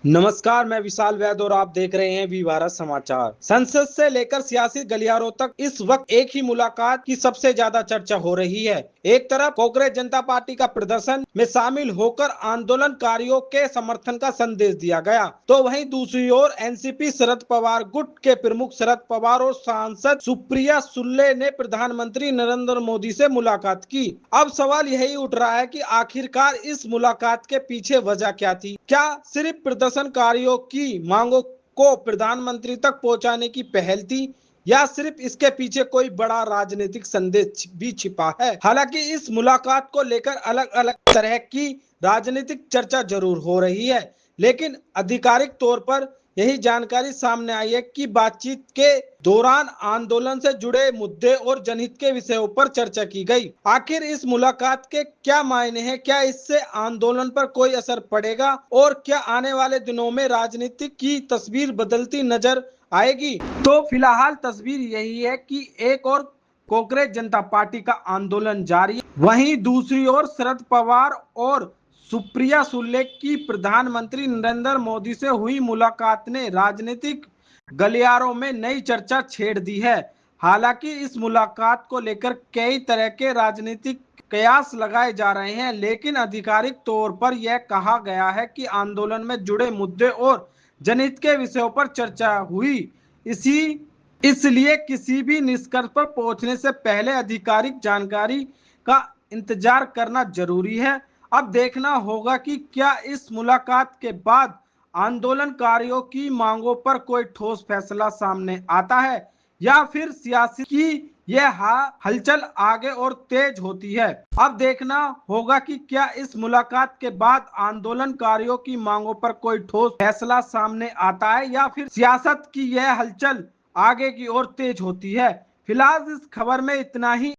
नमस्कार, मैं विशाल वैद और आप देख रहे हैं वी भारत समाचार। संसद से लेकर सियासी गलियारों तक इस वक्त एक ही मुलाकात की सबसे ज्यादा चर्चा हो रही है। एक तरफ कांग्रेस जनता पार्टी का प्रदर्शन में शामिल होकर आंदोलनकारियों के समर्थन का संदेश दिया गया, तो वहीं दूसरी ओर एनसीपी शरद पवार गुट के प्रमुख शरद पवार और सांसद सुप्रिया सुले ने प्रधानमंत्री नरेंद्र मोदी से मुलाकात की। अब सवाल यही उठ रहा है कि आखिरकार इस मुलाकात के पीछे वजह क्या थी? क्या सिर्फ प्रदर्शनकारियों की मांगों को प्रधानमंत्री तक पहुंचाने की पहल थी, या सिर्फ इसके पीछे कोई बड़ा राजनीतिक संदेश भी छिपा है? हालांकि इस मुलाकात को लेकर अलग अलग तरह की राजनीतिक चर्चा जरूर हो रही है, लेकिन आधिकारिक तौर पर यही जानकारी सामने आई है कि बातचीत के दौरान आंदोलन से जुड़े मुद्दे और जनहित के विषयों पर चर्चा की गई। आखिर इस मुलाकात के क्या मायने हैं? क्या इससे आंदोलन पर कोई असर पड़ेगा और क्या आने वाले दिनों में राजनीति की तस्वीर बदलती नजर आएगी? तो फिलहाल तस्वीर यही है कि एक और कांग्रेस जनता पार्टी का आंदोलन जारी है, वहीं दूसरी ओर शरद पवार और सुप्रिया सुले की प्रधानमंत्री नरेंद्र मोदी से हुई मुलाकात ने राजनीतिक गलियारों में नई चर्चा छेड़ दी है। हालांकि इस मुलाकात को लेकर कई तरह के राजनीतिक कयास लगाए जा रहे हैं, लेकिन आधिकारिक तौर पर यह कहा गया है कि आंदोलन में जुड़े मुद्दे और जनहित के विषयों पर चर्चा हुई। इसी इसलिए किसी भी निष्कर्ष पर पहुंचने से पहले आधिकारिक जानकारी का इंतजार करना जरूरी है। अब देखना होगा कि क्या इस मुलाकात के बाद आंदोलनकारियों की मांगों पर कोई ठोस फैसला सामने आता है, या फिर सियासी की यह हलचल आगे और तेज होती है। अब देखना होगा कि क्या इस मुलाकात के बाद आंदोलनकारियों की मांगों पर कोई ठोस फैसला सामने आता है, या फिर सियासत की यह हलचल आगे की ओर तेज होती है। फिलहाल इस खबर में इतना ही।